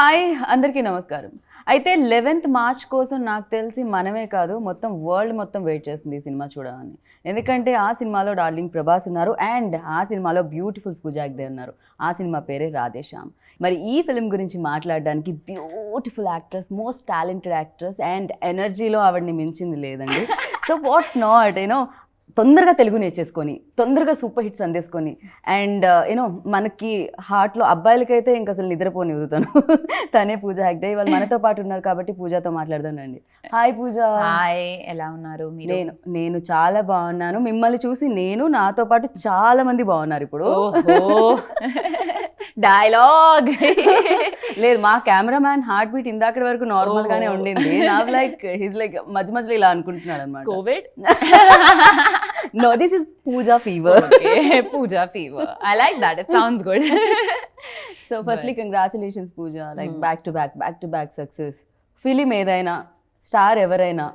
Hi అందరికీ నమస్కారం. అయితే 11th మార్చ్ కోసం నాకు తెలిసి మనమే కాదు మొత్తం వరల్డ్ మొత్తం వెయిట్ చేస్తుంది ఈ సినిమా చూడాలని. ఎందుకంటే ఆ సినిమాలో డార్లింగ్ ప్రభాస్ ఉన్నారు అండ్ ఆ సినిమాలో బ్యూటిఫుల్ పూజా హెగ్డే ఉన్నారు. ఆ సినిమా పేరే రాధే శ్యామ్. మరి ఈ ఫిల్మ్ గురించి మాట్లాడడానికి beautiful actress, most talented actress and ఎనర్జీలో ఆవిడని మించింది లేదండి. సో వాట్ నాట్ యూనో తొందరగా తెలుగు నేర్చేసుకొని తొందరగా సూపర్ హిట్స్ అందేసుకొని అండ్ యూనో మనకి హార్ట్లో అబ్బాయిలకైతే ఇంక అసలు నిద్రపోని ఊదుతాను. తనే పూజా హెగ్డే ఇవాళ మనతో పాటు ఉన్నారు కాబట్టి పూజాతో మాట్లాడదానండి. హాయ్ పూజ. హాయ్, ఎలా ఉన్నారు మీరు? నేను చాలా బాగున్నాను. మిమ్మల్ని చూసి నాతో పాటు చాలా మంది బాగున్నారు ఇప్పుడు. డైలాగ్ లేదు, మా కెమెరామ్యాన్ హార్ట్ బీట్ ఇందాకటి వరకు నార్మల్ గానే ఉండింది. నా లైక్ హిస్ లైక్ మధ్య మధ్యలో ఇలా అనుకుంటున్నాడు అనమాట. Covid? No, this is Pooja fever. Okay, Pooja fever. I like that. It sounds good. So firstly, congratulations Pooja. Like back to back success. Film ఏదైనా, స్టార్ ఎవరైనా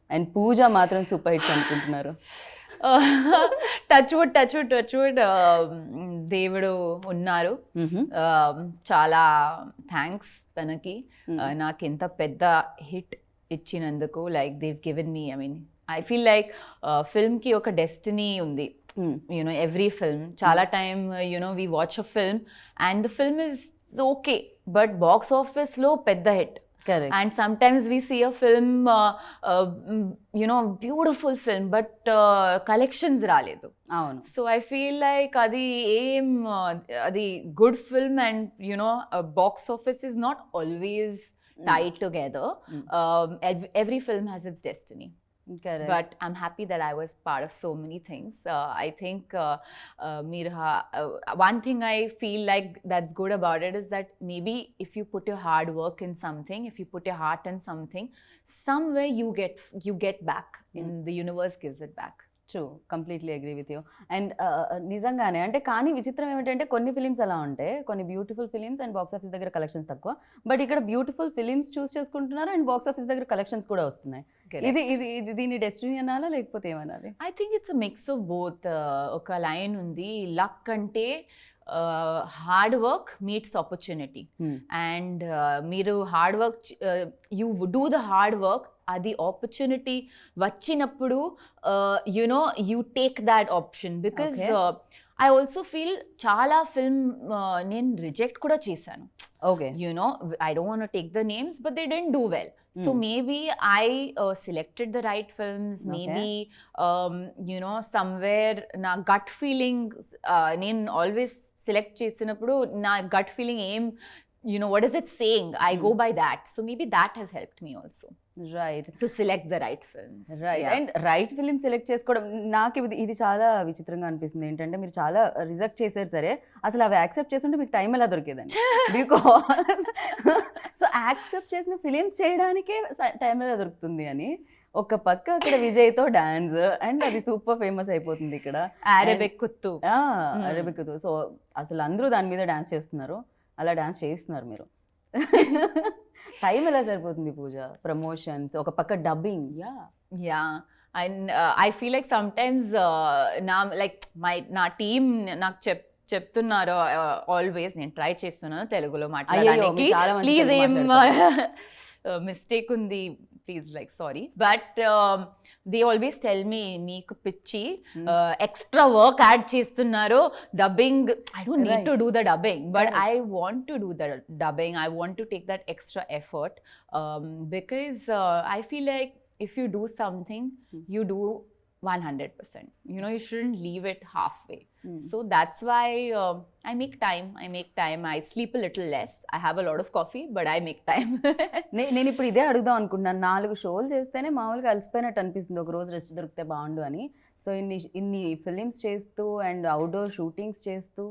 అండ్ పూజ మాత్రం సూపర్ హిట్స్ అనుకుంటున్నారు. Touch wood దేవుడు ఉన్నారు. చాలా thanks తనకి నాకు ఇంత పెద్ద హిట్ ఇచ్చినందుకు. Like they've given me, I mean I feel like film ki oka destiny undi. You know, every film chala time we watch a film and the film is okay but box office lo pedda hit. Correct. And sometimes we see a film beautiful film but collections raledu. Avunu. So I feel like adi good film and box office is not always tied together. Every film has its destiny. Correct. But I'm happy that I was part of so many things. I think one thing I feel like that's good about it is that maybe if you put your hard work in something, if you put your heart in something, somewhere you get back, and the universe gives it back. True, completely agree with you. And నిజంగానే అంటే కానీ విచిత్రం ఏమిటంటే కొన్ని films అలా ఉంటాయి, కొన్ని beautiful films and box office దగ్గర కలెక్షన్స్ తక్కువ. బట్ ఇక్కడ బ్యూటిఫుల్ ఫిలిమ్స్ చూస్ చేసుకుంటున్నారు అండ్ బాక్స్ ఆఫీస్ దగ్గర కలెక్షన్స్ కూడా వస్తున్నాయి. ఇది దీని డెస్టినీ అనాలా లేకపోతే ఏమనాలి? I think it's a mix of both. ఒక లైన్ ఉంది, లక్ అంటే hard work meets opportunity. And మీరు hard work you do the hard work, అది ఆపర్చునిటీ వచ్చినప్పుడు you take that option. Because I also feel చాలా ఫిల్మ్ నేను reject కూడా చేశాను. Okay, I don't want to take the names but they didn't do well. So maybe I selected the right films. Maybe somewhere na gut feeling నేను always select చేసినప్పుడు నా gut feeling what is it saying, I go by that. So maybe that has helped me also. Right, to select the right films. Right. And right film select చేసుకోవడం నాకు ఇది చాలా విచిత్రంగా అనిపిస్తుంది. ఏంటంటే మీరు చాలా రిజెక్ట్ చేశారు, సరే అసలు అవి యాక్సెప్ట్ చేస్తుంటే మీకు టైం ఎలా దొరికేదండి? బికాస్ సో యాక్సెప్ట్ చేసిన ఫిలిమ్స్ చేయడానికే టైం ఎలా దొరుకుతుంది అని. ఒక పక్క అక్కడ విజయ్తో డాన్స్ అండ్ అది సూపర్ ఫేమస్ అయిపోతుంది ఇక్కడ, Arabic kothu. Arabic kothu. So అసలు అందరూ దాని మీద డాన్స్ చేస్తున్నారు, అలా డాన్స్ చేయిస్తున్నారు మీరు. టైం ఎలా సరిపోతుంది పూజ? ప్రమోషన్స్, ఒక పక్క dubbing. Yeah and I feel like sometimes నా టీమ్ నాకు చెప్తున్నారు ఆల్వేస్, నేను ట్రై చేస్తున్నాను తెలుగులో మాట్లాడడానికి. ప్లీజ్ ఏం మిస్టేక్ ఉంది please, like sorry, but they always tell me నీకు పిచ్చి extra work add చేస్తున్నారు dubbing. I don't need to do the dubbing, but I want to do the dubbing. I want to take that extra effort because I feel like if you do something, you do 100%. You shouldn't leave it halfway. So that's why I make time. I sleep a little less. I have a lot of coffee, but I make time. నేను ఇప్పుడు ఇదే అడుగుదాం అనుకుంటున్నాను. 4 షోలు చేస్తేనే మామూలుగా అలసిపోయినట్టు అనిపిస్తుంది, ఒక రోజు రెస్ట్ దొరికితే బాగుండు అని. సో ఇన్ని ఫిలిమ్స్ చేస్తూ అండ్ అవుట్డోర్ షూటింగ్స్ చేస్తూ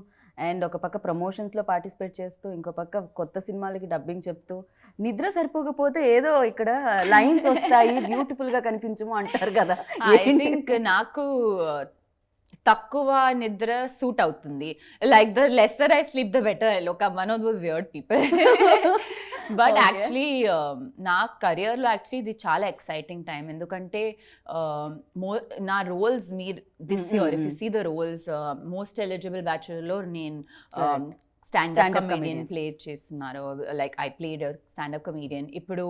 అండ్ ఒక పక్క ప్రమోషన్స్లో పార్టిసిపేట్ చేస్తూ ఇంకో పక్క కొత్త సినిమాలకి డబ్బింగ్ చెప్తూ, నిద్ర సరిపోకపోతే ఏదో ఇక్కడ లైన్స్ వస్తాయి బ్యూటిఫుల్గా కనిపించము అంటారు కదా. ఐ థింక్ నాకు తక్కువ నిద్ర సూట్ అవుతుంది. Like the lesser I sleep the better. I look one of those weird people. But actually నా కెరియర్లో యాక్చువల్లీ ఇది చాలా ఎక్సైటింగ్ టైం. ఎందుకంటే నా రోల్స్ మీరు this year if you see the roles most eligible బ్యాచులర్లో నేను స్టాండప్ కమెడియన్ ప్లే చేస్తున్నారు. Like I played standup comedian. ఇప్పుడు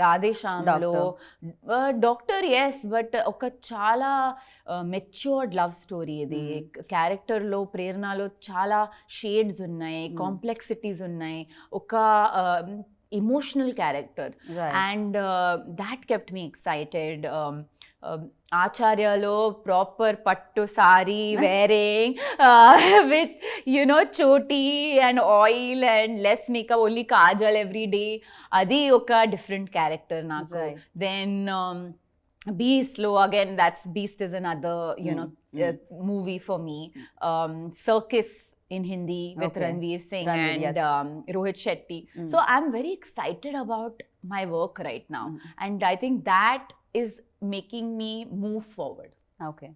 రాధే శ్యామ్లో డాక్టర్, ఎస్, బట్ ఒక చాలా మెచ్యూర్డ్ లవ్ స్టోరీ ఇది. క్యారెక్టర్లో ప్రేరణలో చాలా షేడ్స్ ఉన్నాయి, కాంప్లెక్సిటీస్ ఉన్నాయి, ఒక emotional character, and that kept me excited. ఆచార్యలో ప్రాపర్ పట్టు సారీ వేరింగ్ విత్ చోటీ and oil and less makeup, only kajal every day, అది ఒక డిఫరెంట్ క్యారెక్టర్ నాకు. Then Beast lo, again, Beast is another movie for me. Circus in Hindi with Ranveer Singh and Rohit Shetty. So I'm very excited about my work right now, and I think that is making me move forward. Okay.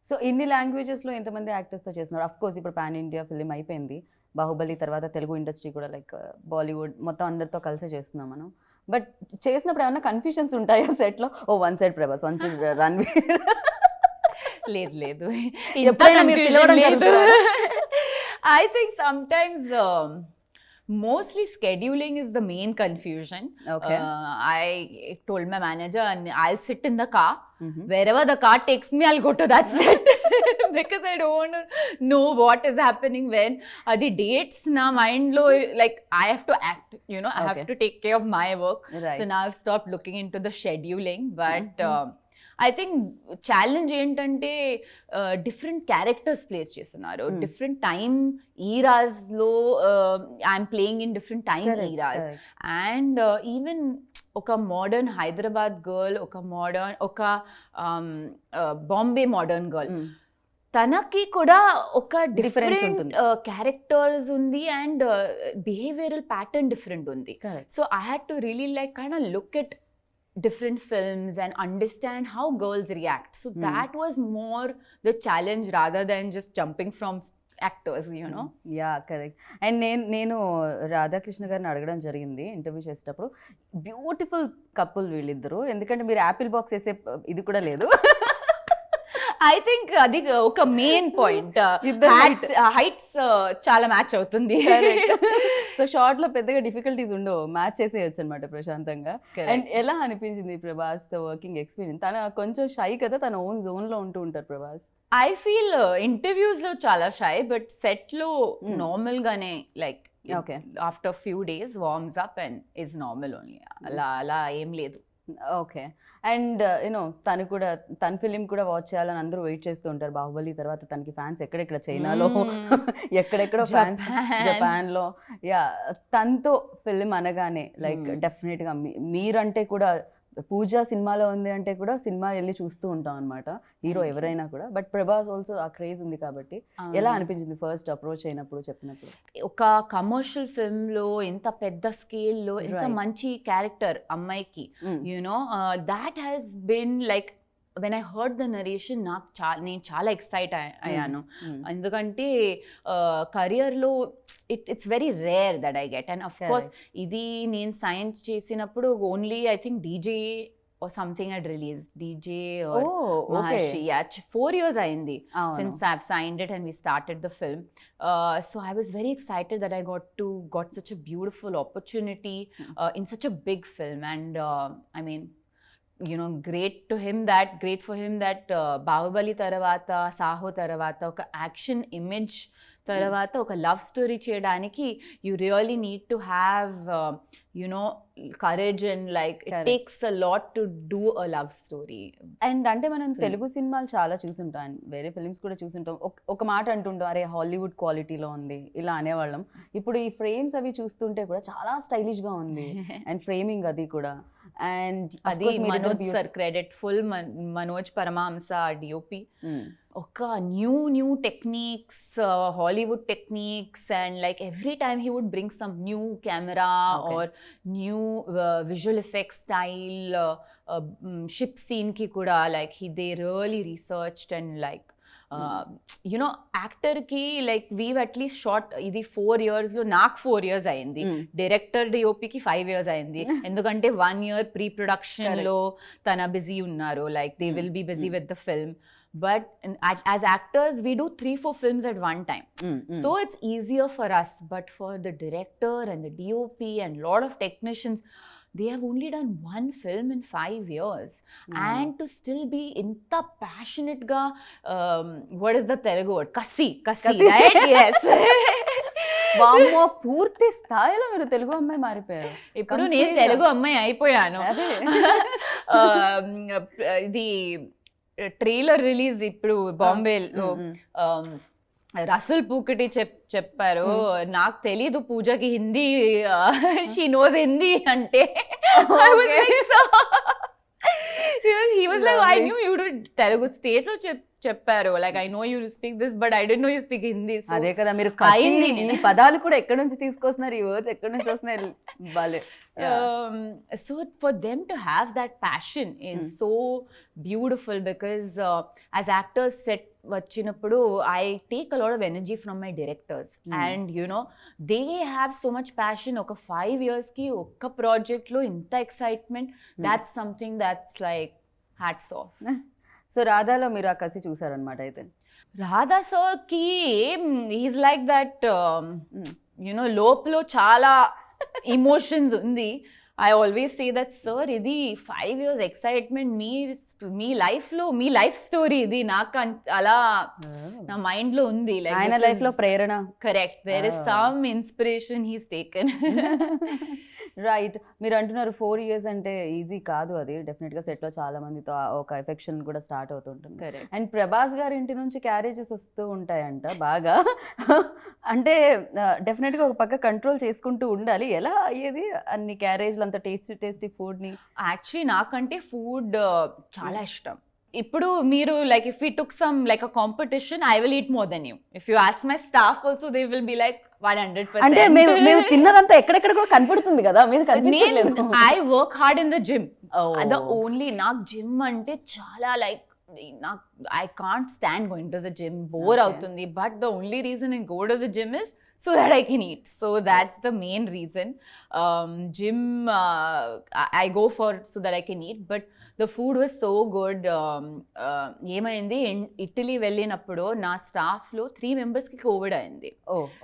So ఇన్ని లాంగ్వేజెస్లో ఎంతమంది యాక్టర్స్తో చేస్తున్నారు? Of course ఇప్పుడు pan India film అయిపోయింది, బాహుబలి తర్వాత Telugu industry కూడా like Bollywood మొత్తం అందరితో కలిసే చేస్తున్నాం మనం. బట్ చేసినప్పుడు ఏమన్నా కన్ఫ్యూషన్స్ ఉంటాయా సెట్లో? ఓ one side Prabhas, one side Ranveer? లేదు ఎప్పుడైనా మీరు పిలవడం జరుగుతుందా? I think sometimes mostly scheduling is the main confusion. Okay. I told my manager, and I'll sit in the car. Wherever the car takes me, I'll go to that set because I don't want to know what is happening when. The dates na mind lo, like I have to act, I have to take care of my work. Right. So now I've stopped looking into the scheduling, but I think challenge ఏంటంటే different characters plays చేస్తున్నారు, different time ఈరాస్లో I'm playing in different time eras, and even ఒక modern Hyderabad girl, ఒక Bombay modern girl, తనకి కూడా ఒక different characters ఉంది and behavioural pattern different ఉంది. So I had to really like kind of look at different films and understand how girls react. So that was more the challenge rather than just jumping from actors, Yeah, correct. And నేను రాధాకృష్ణ గారిని అడగడం జరిగింది interview చేసేటప్పుడు, beautiful couple వీళ్ళిద్దరు, ఎందుకంటే మీరు Apple box వేసే ఇది కూడా లేదు. ఐ థింక్ అది ఒక మెయిన్ పాయింట్, హైట్స్ చాలా మ్యాచ్ అవుతుంది. సో షార్ట్ లో పెద్దగా డిఫికల్టీస్ ఉండవు, మ్యాచ్ చేసేయచ్చు అనమాట ప్రశాంతంగా. అండ్ ఎలా అనిపించింది ప్రభాస్ తో వర్కింగ్ ఎక్స్పీరియన్స్? తన కొంచెం షై కదా, తన ఓన్ జోన్ లో ఉంటూ ఉంటారు ప్రభాస్. ఐ ఫీల్ ఇంటర్వ్యూస్ లో చాలా షై, బట్ సెట్ లో నార్మల్ గానే, like after few days worms up and is normal only, అలా ఏం లేదు. ఓకే. అండ్ తను కూడా తన ఫిలిం కూడా వాచ్ చేయాలని అందరూ వెయిట్ చేస్తూ ఉంటారు. బాహుబలి తర్వాత తనకి ఫ్యాన్స్ ఎక్కడెక్కడ, చైనాలో ఎక్కడెక్కడో ఫ్యాన్స్, జపాన్లో. యా, తనతో ఫిలిం అనగానే లైక్ డెఫినెట్గా మీరంటే కూడా పూజ సినిమాలో ఉంది అంటే కూడా సినిమా వెళ్ళి చూస్తూ ఉంటాం అనమాట, హీరో ఎవరైనా కూడా. బట్ ప్రభాస్ ఆల్సో ఆ క్రేజ్ ఉంది కాబట్టి ఎలా అనిపించింది ఫస్ట్ అప్రోచ్ అయినప్పుడు, చెప్పినప్పుడు? ఒక కమర్షియల్ ఫిల్మ్ లో ఇంత పెద్ద స్కేల్ లో ఇంత మంచి క్యారెక్టర్ అమ్మాయికి, that has been like when I heard the narration, నేను చాలా ఎక్సైట్ అయ్యాను. ఎందుకంటే కెరియర్లో it's very rare that I get. And of course ఇది నేను సైన్ చేసినప్పుడు only I think DJ or something had released, DJ or Maharshi. Yeah, 4 years అయింది since I've signed it and we started the film. So I was very excited that I got such a beautiful opportunity in such a big film. And I mean, great for him that Baahubali తర్వాత, సాహో తర్వాత ఒక action image తర్వాత ఒక love story చేయడానికి you really need to have courage and like it takes a lot to do a love story. And అంటే మనం తెలుగు సినిమాలు చాలా చూసుంటాం, వేరే ఫిలిమ్స్ కూడా చూసుంటాం. ఒక మాట అంటుంటాం, అరే హాలీవుడ్ క్వాలిటీలో ఉంది ఇలా అనేవాళ్ళం. ఇప్పుడు ఈ ఫ్రేమ్స్ అవి చూస్తుంటే కూడా చాలా స్టైలిష్గా ఉంది, అండ్ ఫ్రేమింగ్ అది కూడా. అండ్ అది Manoj sir credit, full Manoj Paramahamsa DOP. ఒక new techniques, Hollywood techniques, and like every time he would bring some new camera or new visual effects style. Ship scene కి కూడా like they really researched and like యాక్టర్కి like weave at least short ఇది 4 years లో నాకు 4 years అయింది, director డిఓపికి 5 years అయింది. ఎందుకంటే 1 year pre production లో తన బిజీ ఉన్నారు, like they will B busy with the film. but as actors we do 3-4 films at one time. So it's easier for us, but for the director and the DOP and lot of technicians, they have only done one film in 5 years. And to still be inta passionate ga, what is the Telugu word, kasi right? Yes. వామ్మో, పూర్తి స్థాయిలో మీరు తెలుగు అమ్మాయి మారిపోయారు. ఇప్పుడు నేను తెలుగు అమ్మాయి అయిపోయాను. ఇది ట్రైలర్ రిలీజ్ ఇప్పుడు బాంబేలో రసూల్ పూకటి చెప్పారు. నాకు తెలీదు పూజకి హిందీ, షీ నోస్ హిందీ అంటే. He was like, I knew you do Telugu. State లో చెప్పారు, like I know you speak this, but I didn't know you speak Hindi. అదే కదా, మీరు ఈ పదాలు కూడా ఎక్కడి నుంచి తీసుకొస్తున్నారు, ఈ వర్డ్స్ ఎక్కడి నుంచి వస్తున్నాయి బాలే. So for them to have that passion is so beautiful, because as actors set వచ్చినప్పుడు I take a lot of energy from my directors, and you know they have so much passion. ఒక 5 years కి ఒక్క project లో ఇంత excitement, that's something that's like hats off. So రాధాలో మీరు ఆ కసి చూసారనమాట అయితే. రాధా సార్ కి ఈజ్ లైక్ దట్, యునో లోపల చాలా ఎమోషన్స్ ఉంది. I always say that, sir, ఇది 5 years excitement, మీ లైఫ్ లో మీ లైఫ్ స్టోరీ ఇది. నాకు అలా నా మైండ్ లో ఉంది, లైక్ ఆయన లైఫ్ లో Prerana. Correct, there is some inspiration he's taken. Right, మీరు అంటున్నారు 4 years అంటే ఈజీ కాదు. అది డెఫినెట్ గా సెట్ లో చాలా మందితో ఒక ఎఫెక్షన్ కూడా స్టార్ట్ అవుతుంటుంది. కరెక్ట్. అండ్ ప్రభాస్ గారి ఇంటి నుంచి క్యారేజెస్ వస్తూ ఉంటాయంట బాగా. అంటే డెఫినెట్ గా ఒక పక్క కంట్రోల్ చేసుకుంటూ ఉండాలి. ఎలా అయ్యేది అన్ని క్యారేజ్ అంత టేస్టీ ఫుడ్ ని? యాక్చువల్లీ నాకంటే ఫుడ్ చాలా ఇష్టం. ఇప్పుడు మీరు like if we took some like a competition, I will eat more then you. If you ask my staff also, they will be like 100%. అంటే మేము తిన్నదంతా ఎక్కడెక్కడ కూడా కనపడుతుంది కదా, మీరు కనిపించట్లేదు. I work hard in the gym. The only, నాకు gym అంటే చాలా లైక్, నాకు I can't stand going to the gym, bore అవుతుంది. But the only reason I go to the gym is so that I can eat. So that's the main reason. Gym I go for so that I can eat, but the food was so good. ఏమైంది, Italy వెళ్ళినప్పుడు నా staff లో 3 members కి Covid అయింది.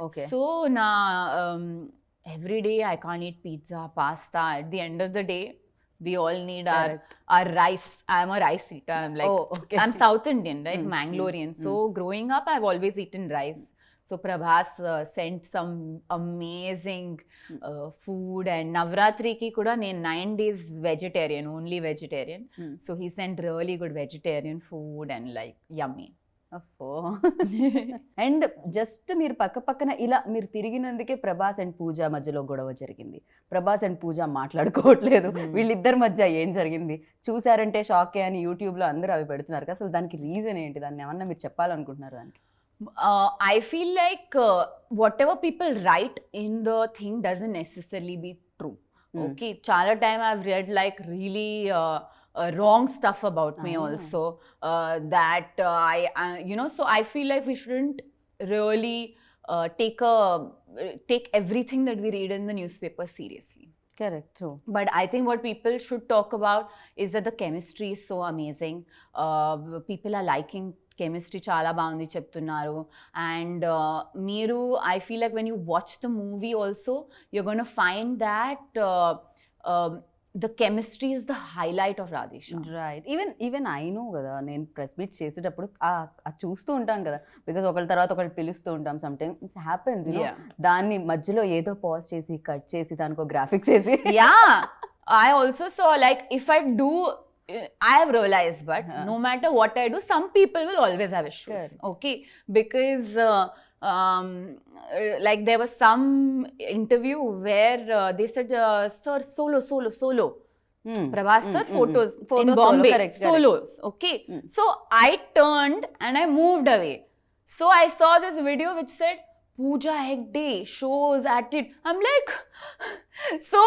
Okay. So నా every day I can't eat pizza, pasta. At the end of the day we all need our rice. I'm a rice eater. I'm like, I'm South Indian, right? Mangalorean. So growing up I've always eaten rice. So Prabhas sent some amazing food, and Navratri ki kuda nen 9 days vegetarian, only vegetarian. So he sent really good vegetarian food and like yummy. And just మీరు పక్కన ఇలా మీరు తిరిగినందుకే Prabhas and పూజ మధ్యలో గొడవ జరిగింది. Prabhas and పూజ మాట్లాడుకోవట్లేదు, వీళ్ళిద్దరి మధ్య ఏం జరిగింది చూసారంటే షాకే అని యూట్యూబ్లో అందరూ అవి పెడుతున్నారు. అసలు దానికి రీజన్ ఏంటి? దాన్ని ఏమన్నా మీరు చెప్పాలనుకుంటున్నారు దానికి? I feel like whatever people write in the thing doesn't necessarily be true. Okay, chala time I've read like really wrong stuff about me also, that I you know, so I feel like we shouldn't really take everything that we read in the newspaper seriously. Correct, true. But I think what people should talk about is that the chemistry is so amazing. People are liking chemistry చాలా బాగుంది చెప్తున్నారు. And మీరు, I feel like when you watch the movie also you're gonna find that the chemistry is the highlight of Radhe Shyam. Right. Even I know కదా, నేను press meet చేసేటప్పుడు చూస్తూ ఉంటాం కదా, బికాజ్ ఒకళ్ళ తర్వాత ఒకళ్ళు పిలుస్తూ ఉంటాం. సమ్ టైమ్స్ హ్యాపెన్స్, దాన్ని మధ్యలో ఏదో పాజ్ చేసి కట్ చేసి దానికి గ్రాఫిక్స్ వేసి. Yeah, I also so like if I do, I have realized, but no matter what I do, some people will always have issues. Sure. Okay, because like there was some interview where they said, sir, solo. Prabhas sir, photos in Bombay, correct, solos. Correct. Okay, so I turned and I moved away. So I saw this video which said Pooja Hegde shows at it. I'm like, so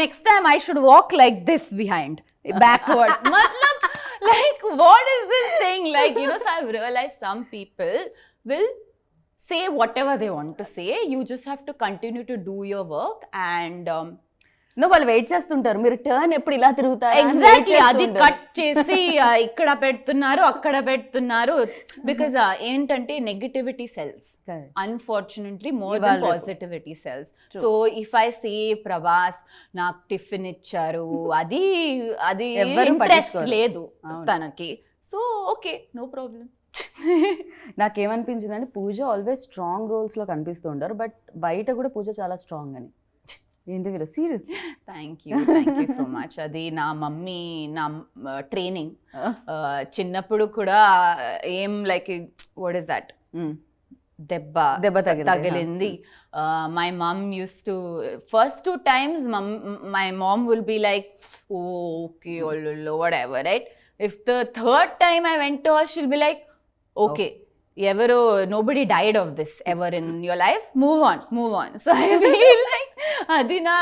next time I should walk like this behind, backwards. Matlab, like, what is this thing? Like, you know, so I've realized some people will say whatever they want to say. You just have to continue to do your work. And వాళ్ళు wait చేస్తుంటారు, మీరు turn ఎప్పుడు ఇలా తిరుగుతారు. Exactly, అది cut చేసి ఇక్కడ పెడుతున్నారు, అక్కడ పెడుతున్నారు. బికాజ్ ఏంటంటే negativity cells, unfortunately more than positivity cells. So if I say Prabhas నాకు టిఫిన్ ఇచ్చారు, అది ఇంట్రెస్ట్ లేదు తనకి, సో ఓకే, నో ప్రాబ్లం. నాకేమనిపించింది అంటే పూజ ఆల్వేస్ స్ట్రాంగ్ రోల్స్లో కనిపిస్తూ ఉంటారు, బట్ బయట కూడా పూజ చాలా స్ట్రాంగ్ అని. ఏంటి వీళ్ళు serious? Thank you so much. అది నా మమ్మీ నా ట్రైనింగ్. చిన్నప్పుడు కూడా ఏం లైక్ వాట్ ఇస్ దట్, దెబ్బ తగిలింది. My mum use to first 2 times my mom will be like okay whatever, right? If the third time I went to her, she'll be like, okay, ఎవరు nobody died of this ever in your life, move on. So I feel like అది నా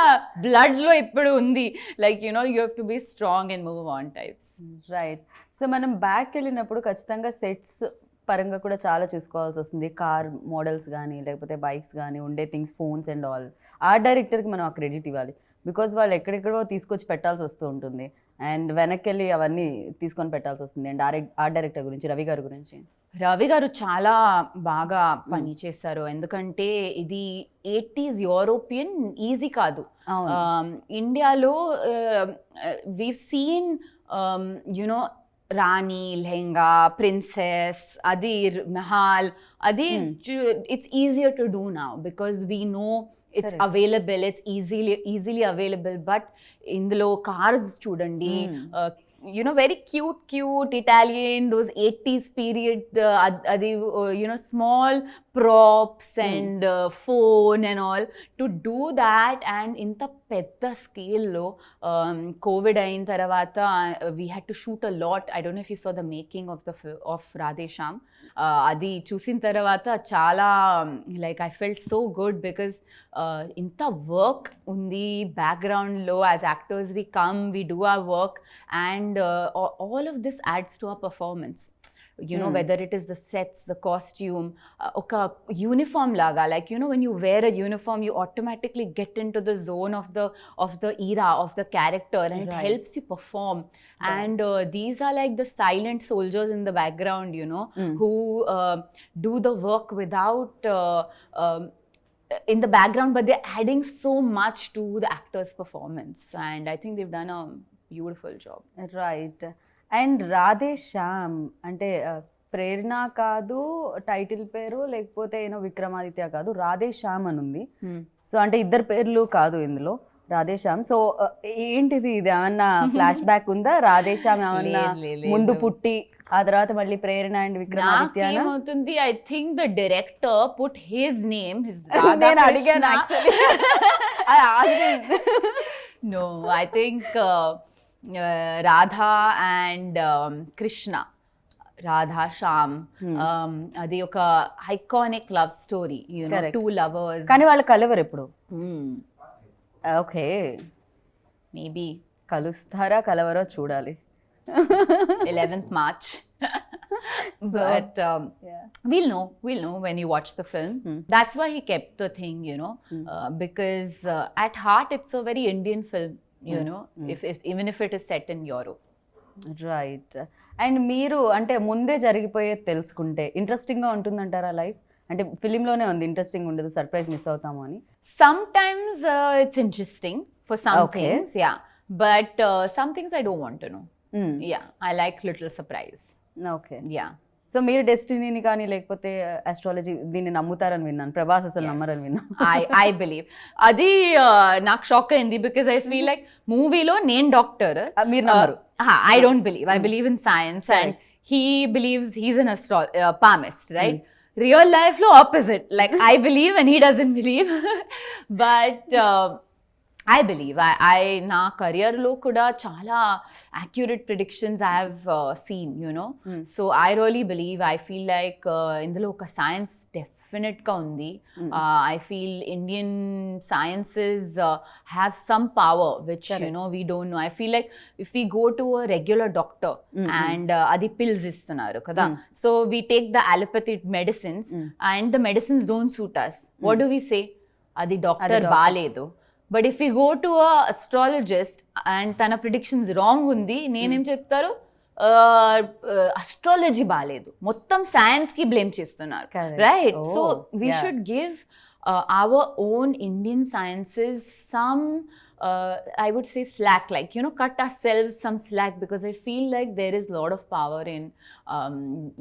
blood లో ఇప్పుడు ఉంది, like you have to be strong and move on types. Right. So మనం back వెళ్ళినప్పుడు ఖచ్చితంగా sets పరంగా కూడా చాలా చూసుకోవాల్సి వస్తుంది. కార్ మోడల్స్ కానీ లేకపోతే బైక్స్ కానీ ఉండే థింగ్స్, ఫోన్స్ అండ్ ఆల్. ఆ డైరెక్టర్కి మనం ఆ క్రెడిట్ ఇవ్వాలి, బికాజ్ వాళ్ళు ఎక్కడెక్కడో తీసుకొచ్చి పెట్టాల్సి వస్తూ ఉంటుంది, అండ్ వెనక్కి వెళ్ళి అవన్నీ తీసుకొని పెట్టాల్సి వస్తుంది. అండ్ ఆ డైరెక్టర్ గురించి, రవి గారి గురించి. రవి గారు చాలా బాగా పని చేశారు, ఎందుకంటే ఇది 80s యూరోపియన్ ఈజీ కాదు. ఇండియాలో we seen Rani, lehenga, princess, అది మహల్, అది it's easier to do now because we know it's correct. Available, it's easily available. But indulo cars chudandi, very cute Italian, those 80s period, adi small props and phone and all, to do that. And inta pedda scale lo covid ayin taravata we had to shoot a lot. I don't know if you saw the making of Radhe Shyam. అది చూసిన తర్వాత చాలా like I felt so good, because ఇంత work ఉంది బ్యాక్గ్రౌండ్లో. As actors we come, we do our work, and all of this ads to our performance. whether it is the sets, the costume, oka uniform laga, like when you wear a uniform, you automatically get into the zone of the era of the character, and it helps you perform. And these are like the silent soldiers in the background, who do the work without in the background, but they're adding so much to the actor's performance, and I think they've done a beautiful job. Right. And Radhe Shyam అంటే ప్రేరణ కాదు title పేరు, లేకపోతే విక్రమాదిత్య కాదు, రాధే శ్యామ్ అని ఉంది. So అంటే ఇద్దరు పేర్లు కాదు ఇందులో, రాధే శ్యామ్. సో ఏంటిది, ఇది ఏమన్నా ఫ్లాష్ బ్యాక్ ఉందా? రాధే శ్యామ్ ఏమన్నా ముందు పుట్టి ఆ తర్వాత మళ్ళీ ప్రేరణ అండ్ విక్రమాదిత్య ఏమవుతుంది? I think the director put his name, నేను అడిగాను actually. No, I think Radha and Krishna, Radha Shyam, అది ఒక iconic love story, two lovers. కానీ వాళ్ళు కలవరు ఎప్పుడు. ఓకే, మేబీ కలుస్తారా కలవరో చూడాలి. 11th March. But we'll know when you watch the film. That's why he kept the thing, because at heart it's a very Indian film. if even if it is set in Europe. Right. And మీరు అంటే ముందే జరిగిపోయేది తెలుసుకుంటే ఇంట్రెస్టింగ్గా ఉంటుందంటారా life? అంటే ఫిలింలోనే ఉంది, interesting ఉండదు, surprise miss అవుతాము అని. Sometimes it's interesting for some things, yeah, but some things I don't want to know. Yeah, I like little surprise. Okay. Yeah. So మీరు డెస్టినీని కానీ లేకపోతే అస్ట్రాలజీ దీన్ని నమ్ముతారని విన్నాను, ప్రభాస్ అసలు నమ్మరని విన్నాను. I believe. అది నాకు షాక్ అయింది, బికాజ్ ఐ ఫీల్ లైక్ మూవీలో నేను డాక్టర్, మీరు నమ్మరు. I don't believe. I believe in science and he believes he's an palmist, right? Real life లో opposite, like I believe and he doesn't believe. But I believe. నా career-లో కూడా చాలా accurate predictions I have seen, So I really believe. I feel like ఇందులో ఒక science definite-గా ఉంది. I feel Indian sciences have some power which, we don't know. I feel like if we go to a regular doctor and అది pills ఇస్తున్నారు కదా, so we take the allopathic medicines and the medicines don't suit us. What do we say? అది doctor బాలేదు. But if you go to a astrologist and తన predictions wrong ఉంది, నేనేం చెప్తారు, astrology బాగాలేదు, మొత్తం సైన్స్ కి బ్లేమ్ చేస్తున్నారు, right? So we should give our own Indian sciences some I would say slack, like, you know, cut ourselves some slack, because I feel like there is a lot of power in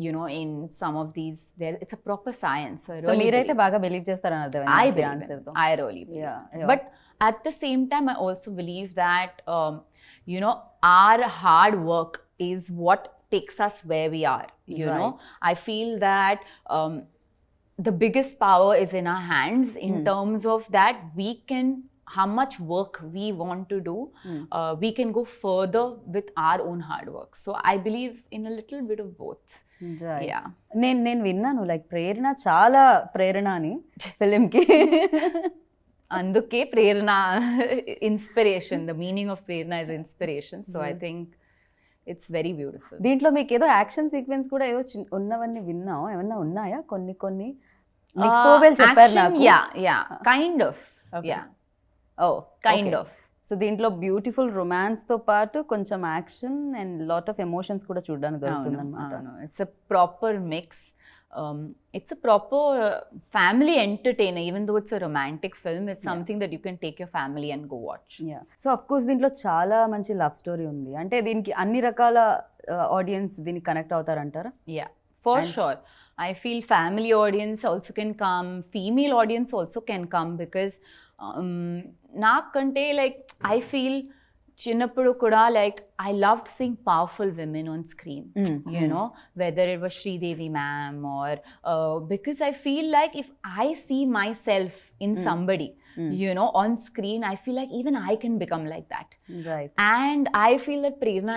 you know, in some of these, there it's a proper science. So really meeraithe baga believe chestarani ardham I believe answer tho I really believe. Yeah. But at the same time I also believe that you know, our hard work is what takes us where we are, you know. I feel that the biggest power is in our hands in terms of that we can, how much work we want to do, we can go further with our own hard work. So I believe in a little bit of both. Right. Yeah. నేను విన్నాను like ప్రేరణ చాలా ప్రేరణ అని ఫిలింకి, అందుకే Prerana inspiration, the meaning of Prerana is inspiration. So I think it's very beautiful. దీంట్లో మీకు ఏదో action sequence కూడా ఏదో ఉన్నవన్నీ విన్నాం, ఏమన్నా ఉన్నాయా? కొన్ని చెప్పారు నాకు. Kind of kind of. So దీంట్లో బ్యూటిఫుల్ రొమాన్స్ తో పాటు కొంచెం action and lot of emotions కూడా చూడడానికి దొరుకుతుంది అన్నమాట. It's a proper mix. It's a proper family entertainer, even though it's a romantic film. It's something that you can take your family and go watch. Yeah. So of course దీంట్లో చాలా మంచి love story ఉంది. అంటే దీనికి అన్ని రకాల audience దీనికి connect అవుతారంటారా? Yeah, for sure. I feel family audience also can come, female audience also can come, because నాకంటే like I feel చిన్నప్పుడు కూడా like I loved seeing powerful women on screen, you know, whether it was Sridevi ma'am or because I feel like if I see myself in somebody, you know, on screen, I feel like even I can become like that. Right. And I feel that Prerna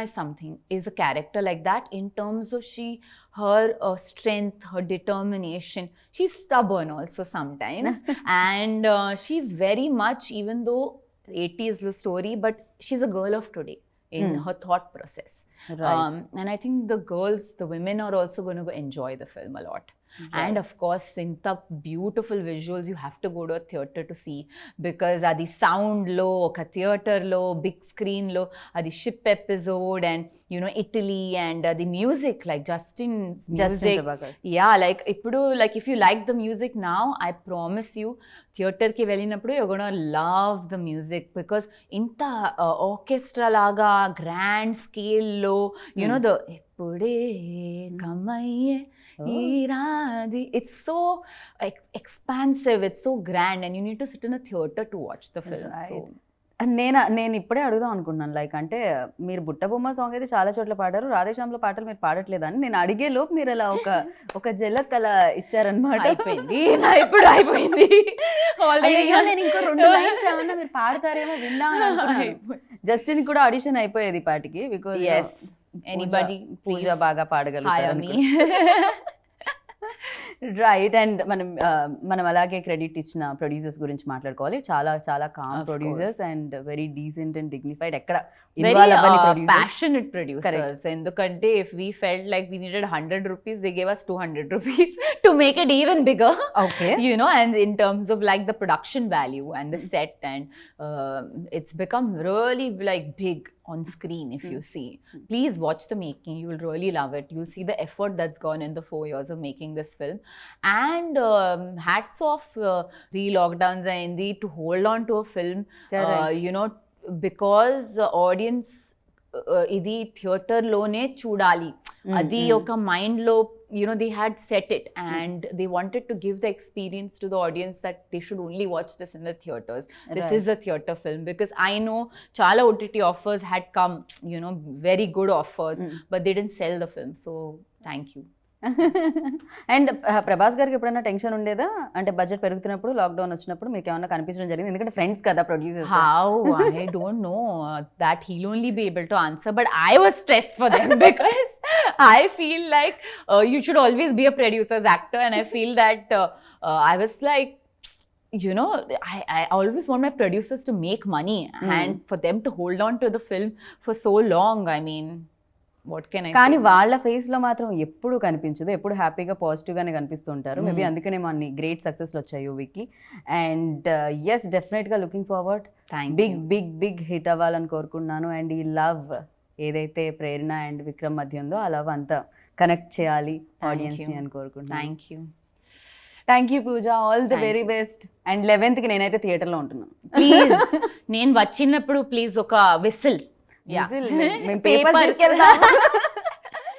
is a character like that in terms of her strength, her determination. She's stubborn also sometimes and she's very much, even though 80s the story, but she's a girl of today in her thought process. Right. And I think the women are also going to enjoy the film a lot. Right. And of course, inta beautiful visuals, you have to go to a theatre to see, because adi sound lo oka theatre lo big screen lo adi ship episode, and you know, Italy, and the music, like Justin's music. Yeah, like ippudu, like if you like the music now, I promise you theatre ki velinappudu you're going to love the music, because inta orchestra laga grand scale lo, you know, the ippude kamaye it's so expansive, it's so grand, and you need to sit in a theatre to watch the film. Right. So నేను ఇప్పుడే అడుగుదాం అనుకున్నాను, like అంటే మీరు బుట్టబొమ్మ song అయితే చాలా చోట్ల పాడారు, రాధేశ్యామ్లో పాటలు మీరు పాడట్లేదని నేను అడిగే లోపు మీరు అలా ఒక జలక్ అలా ఇచ్చారనమాట. అయిపోయింది ఇప్పుడు అయిపోయింది ఆల్రెడీ. నేను ఇంకో 2 లైన్స్ ఏమన్నా మీరు పాడతారేమో విందామని అనుకున్నాను. జస్టిన్ కూడా ఆడిషన్ అయిపోయేది పాటికి, బికాజ్ ఎనీబడీ పూజ బాగా పాడగలుగుతారు. రైట్. అండ్ మనం అలాగే క్రెడిట్ ఇచ్చిన ప్రొడ్యూసర్స్ గురించి మాట్లాడుకోవాలి. చాలా చాలా calm producers and very decent and dignified. ఎక్కడ passionate producers. ఎందుకంటే if we felt like we needed 100 rupees, they gave us 200 rupees to make it even bigger. Okay. You know, and in terms of like the production value and the set, and it's become really like big on screen. If you see, please watch the making, you will really love it. You'll see the effort that's gone in the 4 years of making this film. And hats off re-lockdowns ayindi to hold on to a film, you know, because audience ఇది theatre లోనే చూడాలి, అది ఒక mind లో, you know, they had set it, and they wanted to give the experience to the audience that they should only watch this in the theaters. This is a theater film, because I know chala OTT offers had come, you know, very good offers, but they didn't sell the film. So thank you. And Prabhas గారికి ఎప్పుడైనా tension ఉండేదా, అంటే budget పెరుగుతున్నప్పుడు, lockdown వచ్చినప్పుడు మీకు ఏమన్నా కనిపించడం జరిగింది? ఎందుకంటే ఫ్రెండ్స్ కదా producers. How? I don't know. That he'll only be able to answer, but I was stressed for them because I feel like you should always be a producer's actor, and I feel that I was like, you know, I always want my producers to make money and for them to hold on to the film for so long. I mean, what can I కానీ వాళ్ళ face లో మాత్రం ఎప్పుడు కనిపించదు, ఎప్పుడు హ్యాపీగా positive గానే కనిపిస్తూ ఉంటారు. మేబీ అందుకనే అన్ని గ్రేట్ సక్సెస్లు వచ్చాయి యూవీకి. అండ్ ఎస్, డెఫినెట్ గా looking forward, big big big hit అవ్వాలని కోరుకుంటున్నాను. అండ్ ఈ లవ్ ఏదైతే ప్రేరణ అండ్ విక్రమ్ మధ్య ఉందో ఆ లవ్ అంతా కనెక్ట్ చేయాలి ఆడియన్స్ ని అని కోరుకుంటున్నాను. Thank you Pooja, all the very best. And 11th కి నేనైతే థియేటర్ లో ఉంటున్నాను. ప్లీజ్ నేను వచ్చినప్పుడు ప్లీజ్ ఒక విసిల్ మేము పేపర్ తీసుకెళ్తాం.